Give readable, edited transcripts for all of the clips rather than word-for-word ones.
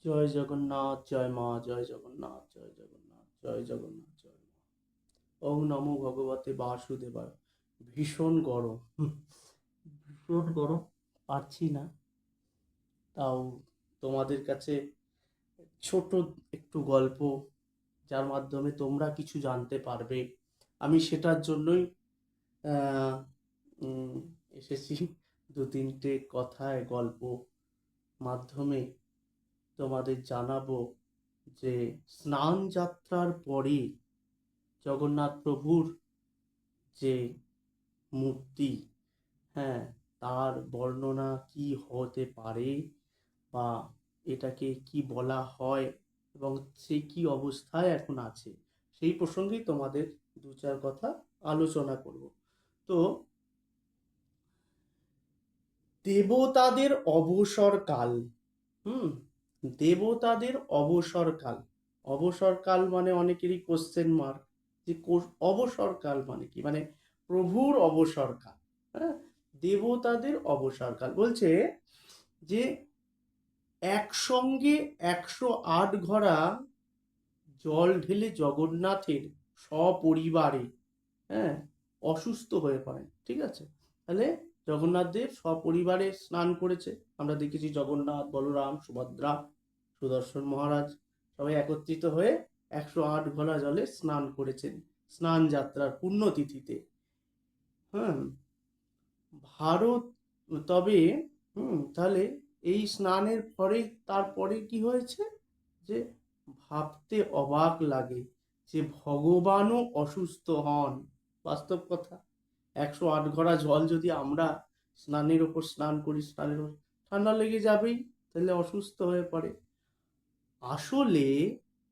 জয় জগন্নাথ, জয় মা, জয় জগন্নাথ, জয় জগন্নাথ, জয় জগন্নাথ, জয় মা। ওম নমো ভগবতে বাসুদেবায়। ভীষণ গরম, ভীষণ গরম, পারছি না। তাও তোমাদের কাছে ছোট একটু গল্প, যার মাধ্যমে তোমরা কিছু জানতে পারবে, আমি সেটার জন্যই আহ, উম, এসেছি। দু তিনটে কথায় গল্প মাধ্যমে তোমাদের জানাবো যে স্নান যাত্রার পরে জগন্নাথ প্রভুর যে মূর্তি, হ্যাঁ, তার বর্ণনা কি হতে পারে, বা এটাকে কি বলা হয়, এবং সে কি অবস্থায় এখন আছে, সেই প্রসঙ্গেই তোমাদের দু চার কথা আলোচনা করব। তো দেবতাদের অবসরকাল, হুম, দেবতাদের অবসরকাল। অবসরকাল মানে অনেকেরই কোশ্চেন মার্ক, যে অবসরকাল মানে কি, মানে প্রভুর অবসরকাল। হ্যাঁ, দেবতাদের অবসরকাল বলছে যে একসঙ্গে 108 ঘড়া জল ঢেলে জগন্নাথের সপরিবারে, হ্যাঁ, অসুস্থ হয়ে পড়েন। ঠিক আছে, তাহলে জগন্নাথ দেব সপরিবারে স্নান করেছে। আমরা দেখেছি জগন্নাথ, বলরাম, সুভদ্রা, সুদর্শন মহারাজ সবাই একত্রিত হয়ে 108 ঘড়া জলে স্নান করেছেন স্নান যাত্রার পুণ্যতিথিতে। হ্যাঁ, ভারত, তবে তাহলে এই স্নানের পরে তারপরে কি হয়েছে, যে ভাবতে অবাক লাগে যে ভগবানও অসুস্থ হন। বাস্তব কথা, 108 ঘড়া জল যদি আমরা স্নানের ওপর স্নান করি, স্নানের ওপর ঠান্ডা লেগে যাবেই, তাহলে অসুস্থ হয়ে পড়ে। আসলে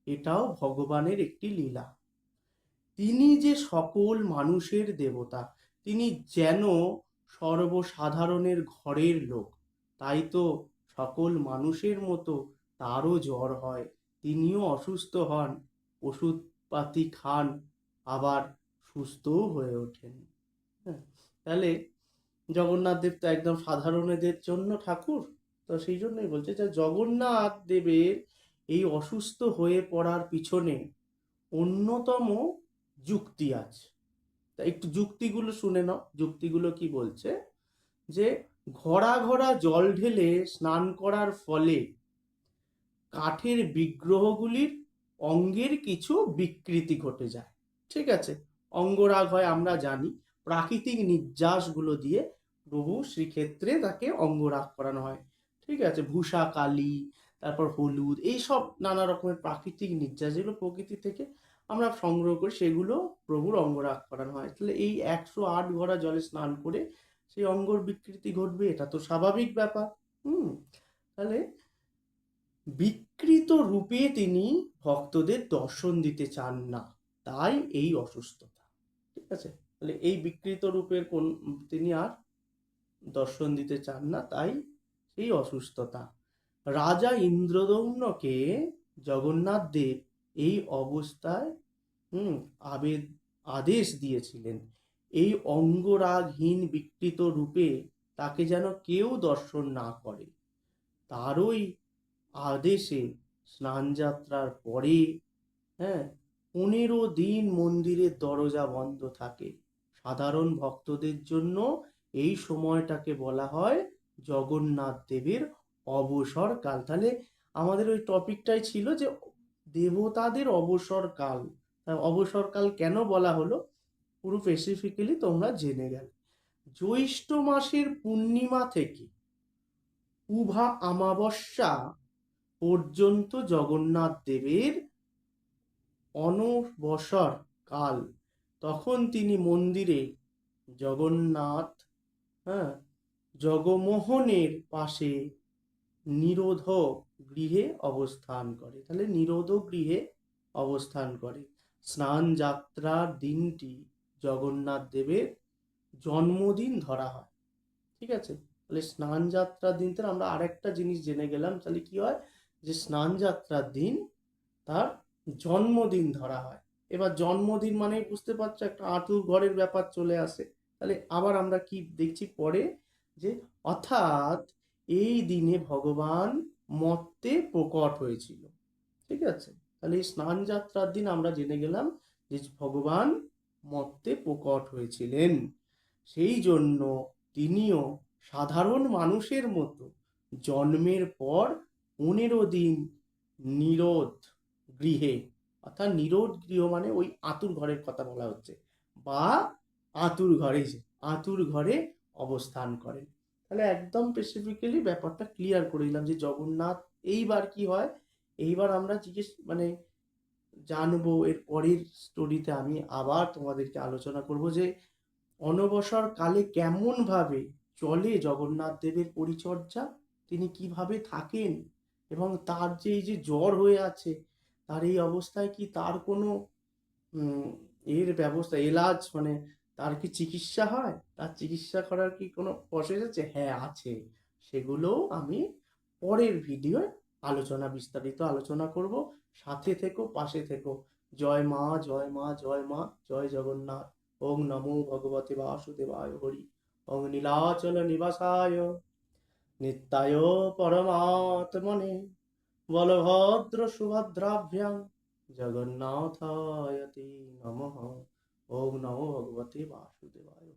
এটাও ভগবানের একটি লীলা। তিনি যে সকল মানুষের দেবতা, তিনি যেন সর্বসাধারণের ঘরের লোক, তাই তো সকল মানুষের মতো তারও জ্বর হয়, তিনিও অসুস্থ হন, ওষুধপাতি খান, আবার সুস্থও হয়ে ওঠেন। হ্যাঁ, তাহলে জগন্নাথ দেব তো একদম সাধারণদের জন্য ঠাকুর। তো সেই জন্যই বলছে যে জগন্নাথ দেবের এই অসুস্থ হয়ে পড়ার পিছনে অন্যতম যুক্তি আছে। তা একটু যুক্তিগুলো শুনে নাও, যুক্তিগুলো কি বলছে, যে ঘড়া ঘড়া জল ঢেলে স্নান করার ফলে কাঠের বিগ্রহগুলির অঙ্গের কিছু বিকৃতি ঘটে যায়। ঠিক আছে, অঙ্গরাগ হয় আমরা জানি, প্রাকৃতিক নির্যাসগুলো দিয়ে প্রভু শ্রীক্ষেত্রে তাকে অঙ্গরাগ করানো হয়। ঠিক আছে, ভূষা কালী, তারপর হলুদ, এইসব নানা রকমের প্রাকৃতিক নির্যাস যেগুলো প্রকৃতি থেকে আমরা সংগ্রহ করি, সেগুলো প্রভুর অঙ্গরাগ করানো হয়। তাহলে এই 108 ঘড়া জলে স্নান করে সেই অঙ্গর বিকৃতি ঘটবে, এটা তো স্বাভাবিক ব্যাপার। হুম, তাহলে বিকৃত রূপে তিনি ভক্তদের দর্শন দিতে চান না, তাই এই অসুস্থতা। ঠিক আছে, তাহলে এই বিকৃত রূপের কোন তিনি আর দর্শন দিতে চান না, তাই এই অসুস্থতা। রাজা ইন্দ্রদম্নকে জগন্নাথ দেব এই অবস্থায় হুম আবেদ আদেশ দিয়েছিলেন, এই অঙ্গরাগহীন বিকৃত রূপে তাকে যেন কেউ দর্শন না করে। তারই আদেশে স্নানযাত্রার পরে, হ্যাঁ, 15 দিন মন্দিরের দরজা বন্ধ থাকে। সাধারণ ভক্তদের জন্য এই সময়টাকে বলা হয় জগন্নাথ দেবের অবসরকাল। তাহলে আমাদের ওই টপিকটাই ছিল যে দেবতাদের অবসরকাল। অবসরকাল কেন বলা হলো, পুরো স্পেসিফিক্যালি তোমরা জেনে গেলে। জ্যৈষ্ঠ মাসের পূর্ণিমা থেকে উভা আমাবস্যা পর্যন্ত জগন্নাথ দেবের অনবসর কাল। তখন তিনি মন্দিরে জগন্নাথ, হ্যাঁ, জগমোহনের পাশে নিরোধ গৃহে অবস্থান করে। তাহলে নিরোধ গৃহে অবস্থান করে। স্নান যাত্রার দিনটি জগন্নাথ দেবের জন্মদিন ধরা হয়। ঠিক আছে, তাহলে স্নান যাত্রার দিন থেকে আমরা আরেকটা জিনিস জেনে গেলাম, তাহলে কি হয়, যে স্নান যাত্রার দিন তার জন্মদিন ধরা হয়। এবার জন্মদিন মানেই বুঝতে পারছো একটা আঁতুর ঘরের ব্যাপার চলে আসে। তাহলে আবার আমরা কি দেখছি পরে, যে অর্থাৎ এই দিনে ভগবান মর্তে প্রকট হয়েছিল। ঠিক আছে, তাহলে এই স্নান যাত্রার দিন আমরা জেনে গেলাম যে ভগবান মর্তে প্রকট হয়েছিলেন। সেই জন্য তিনিও সাধারণ মানুষের মতো জন্মের পর 15 দিন নিরোধ গৃহে, অর্থাৎ নিরোধ গৃহ মানে ওই আতুর ঘরের কথা বলা হচ্ছে, বা আতুর ঘরে অবস্থান করেন। তাহলে একদম স্পেসিফিক্যালি ব্যাপারটা ক্লিয়ার করে দিলাম যে জগন্নাথ এইবার কি হয়। এইবার আমরা জানবো এর পরের স্টোরিতে, আমি আবার তোমাদেরকে আলোচনা করব যে অনবসর কালে কেমন ভাবে চলে জগন্নাথ দেবের পরিচর্যা, তিনি কিভাবে থাকেন, এবং তার যে এই যে জ্বর হয়ে আছে, তার এই অবস্থায় কি তার কোনো এর ব্যবস্থা, এলাজ মানে তার কি চিকিৎসা হয়, তার চিকিৎসা করার কি কোনো প্রসেস আছে? হ্যাঁ আছে। সেগুলো আমি পরের ভিডিও বিস্তারিত আলোচনা করব। সাথে থেকো, পাশে থেকো। জয় মা, জয় মা, জয় মা, জয় জগন্নাথ। ওং নমো ভগবতে বাসুদেবায় হরি। ওং নীলাচল নিবাসায় নিত্যায় পরমাত্মনে বলভদ্র সুভদ্রাভ্যাং জগন্নাথায়তে নমঃ। ওং নমো ভগবতে বাসুদেবায়।